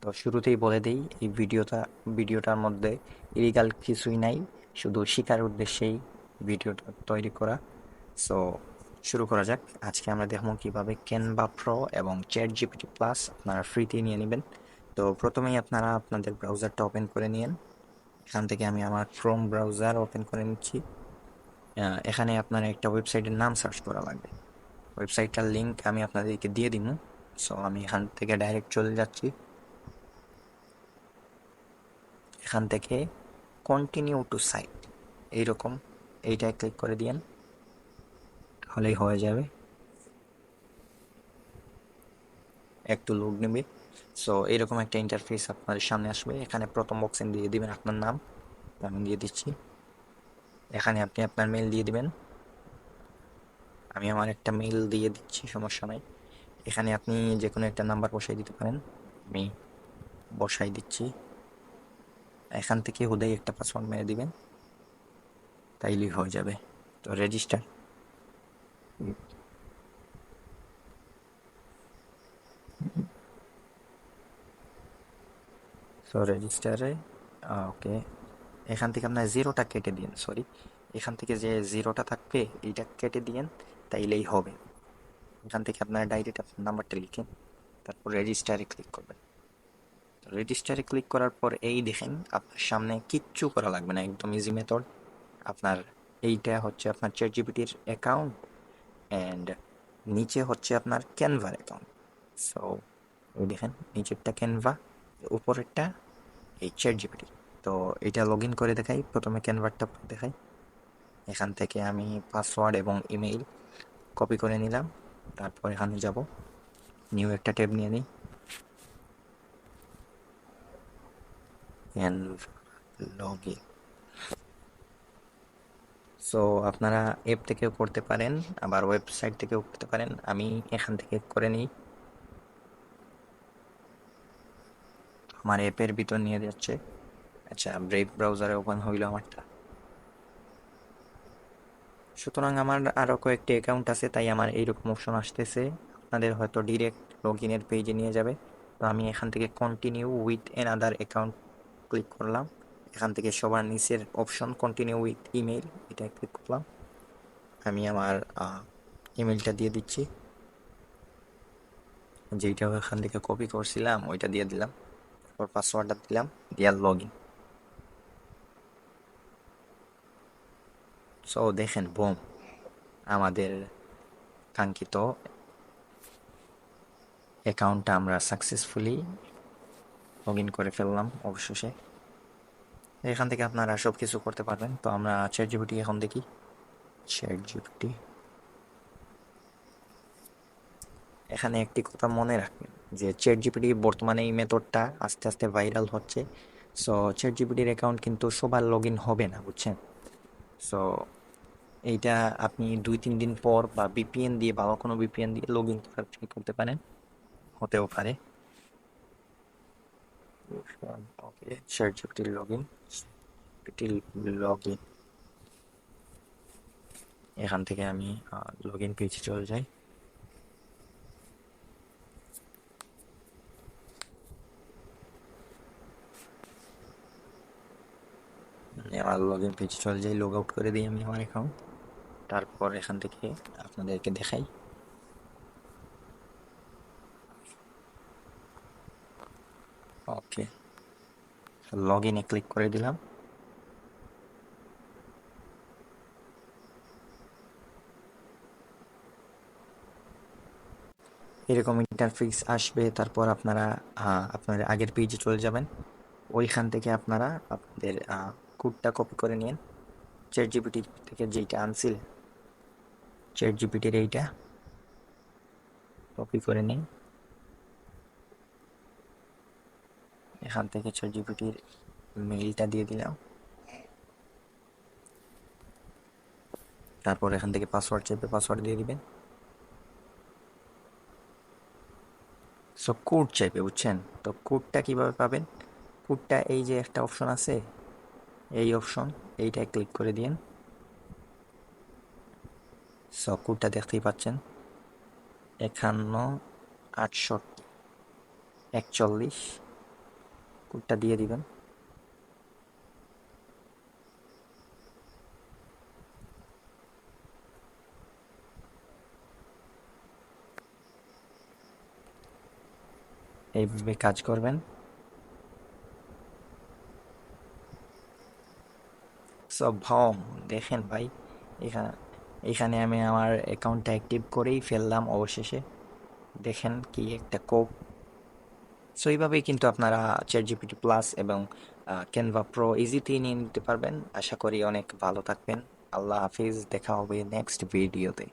তো শুরুতেই বলে দেই এই ভিডিওটার মধ্যে ইলিগাল কিছুই নাই, শুধু শিকার উদ্দেশ্যেই ভিডিওটা তৈরি করা। সো শুরু করা যাক। আজকে আমরা দেখবো কিভাবে ক্যানভা প্রো এবং চ্যাট জিপিটি প্লাস আপনারা ফ্রিতে নিয়ে নেবেন। তো প্রথমেই আপনারা আপনাদের ব্রাউজারটা ওপেন করে নিন। এখান থেকে আমি আমার ক্রোম ব্রাউজার ওপেন করে নিচ্ছি। এখানে আপনারা একটা ওয়েবসাইটের নাম সার্চ করা লাগবে। ওয়েবসাইটটার লিঙ্ক আমি আপনাদেরকে দিয়ে দিব। সো আমি এখান থেকে ডাইরেক্ট চলে যাচ্ছি। এখান থেকে কন্টিনিউ টু সাইট এইরকম এইটায় ক্লিক করে দিয়েন, হলেই হয়ে যাবে। একটু লোড নেবে। সো এইরকম একটা ইন্টারফেস আপনাদের সামনে আসবে। এখানে প্রথম বক্সে দিয়ে দিবেন আপনার নাম, আমি দিয়ে দিচ্ছি। এখানে আপনি আপনার মেল দিয়ে দিবেন, আমি আমার একটা মেল দিয়ে দিচ্ছি, সমস্যা নাই। এখানে আপনি যে কোনো একটা নাম্বার বসাই দিতে পারেন, আমি বসাই দিচ্ছি। এখান থেকে হুদাই একটা পাসওয়ার্ড মেরে দিবেন, তাইলেই হয়ে যাবে। তো রেজিস্টার। সো রেজিস্টারে ওকে। এখান থেকে আপনার জিরোটা কেটে দিন, সরি, এখান থেকে যে জিরোটা থাকবে এইটা কেটে দিয়েন, তাইলেই হবে। এখান থেকে আপনার ডাইরেক্ট আপনার নাম্বারটা লিখেন, তারপর রেজিস্টারে ক্লিক করবেন। রেজিস্টারে ক্লিক করার পর এই দেখেন আপনার সামনে কিচ্ছু করা লাগবে না, একদম ইজি মেথড। আপনার এইটা হচ্ছে আপনার চ্যাট জিপিটির অ্যাকাউন্ট, অ্যান্ড নিচে হচ্ছে আপনার ক্যানভার অ্যাকাউন্ট। সো এই দেখেন নিচেরটা ক্যানভা, উপরেরটা এই চ্যাট জিপিটি। তো এটা লগ ইন করে দেখাই, প্রথমে ক্যানভারটা দেখাই। এখান থেকে আমি পাসওয়ার্ড এবং ইমেইল কপি করে নিলাম। তারপর এখানে যাব, নিউ একটা ট্যাব নিয়ে নিই, লগ ইন। সো আপনারা অ্যাপ থেকেও করতে পারেন, আবার ওয়েবসাইট থেকেও করতে পারেন। আমি এখান থেকে করে নিই, আমার অ্যাপের ভিতর নিয়ে যাচ্ছে। আচ্ছা, ব্রেভ ব্রাউজারে ওপেন হইল আমারটা। সুতরাং আমার আরও কয়েকটি অ্যাকাউন্ট আছে, তাই আমার এইরকম অপশন আসতেছে। আপনাদের হয়তো ডিরেক্ট লগ ইনের পেজে নিয়ে যাবে। তো আমি এখান থেকে continue with another account click করলাম। এখান থেকে সবার নিচের অপশন কন্টিনিউ উইথ ইমেল, এটা ক্লিক করলাম। আমি আমার ইমেলটা দিয়ে দিচ্ছি, যেইটা এখান থেকে কপি করছিলাম ওইটা দিয়ে দিলাম। তারপর পাসওয়ার্ডটা দিলাম, দিয়ে লগ ইন। সো দেখেন, বোম, আমাদের কাঙ্ক্ষিত অ্যাকাউন্টটা আমরা সাকসেসফুলি লগ ইন করে ফেললাম অবশেষে। এখান থেকে আপনারা সব কিছু করতে পারবেন। তো আমরা চ্যাট জিপিটি এখন দেখি। চ্যাট জিপিটি, এখানে একটি কথা মনে রাখবেন যে চ্যাট জিপিটি বর্তমানে এই মেথডটা আস্তে আস্তে ভাইরাল হচ্ছে। সো চ্যাট জিপিটির অ্যাকাউন্ট কিন্তু সবার লগ ইন হবে না, বুঝছেন। সো এইটা আপনি 2-3 দিন পর বা ভিপিএন দিয়ে, ভালো কোনো ভিপিএন দিয়ে লগ ইন করার ট্রাই করতে পারেন, হতেও পারে। ওকে, চ্যাট জিপিটির লগ ইন, লগ ইন। এখান থেকে আমি লগ ইন পেজে চলে যাই। আমার লগ ইন পেজে চলে যাই, লগ আউট করে দিই আমি আমার অ্যাকাউন্ট। তারপর এখান থেকে আপনাদেরকে দেখাই। ওকে, লগ ইনে ক্লিক করে দিলাম। এরকম ইন্টারফেস আসবে। তারপর আপনারা আপনার আগের পেজে চলে যাবেন। ওইখান থেকে আপনারা আপনাদের কোডটা কপি করে নিন, চ্যাট জিপিটি থেকে যেইটা আনছিলেন, চ্যাট জিপিটির এইটা কপি করে নিন। এখান থেকে চ্যাট জিপিটির মেইলটা দিয়ে দিলাম। তারপর এখান থেকে পাসওয়ার্ড চাইবে, পাসওয়ার্ড দিয়ে দিবেন। সো কোড চাইবে, বুঝছেন। তো কোডটা কিভাবে পাবেন? কোডটা এই যে একটা অপশন আছে, এই অপশন, এইটায় ক্লিক করে দিন। সো কোডটা দেখতেই পাচ্ছেন, 51 68 41 কোডটা দিয়ে দিবেন। এইভাবে কাজ করবেন। সব ভম দেখেন ভাই, এখানে এখানে আমি আমার অ্যাকাউন্টটা অ্যাক্টিভ করেই ফেললাম অবশেষে। দেখেন কি একটা কোপ। সো এইভাবেই কিন্তু আপনারা চ্যাটজিপিটি প্লাস এবং ক্যানভা প্রো ইজিতেই নিয়ে নিতে পারবেন। আশা করি অনেক ভালো থাকবেন। আল্লাহ হাফিজ, দেখা হবে নেক্সট ভিডিওতে।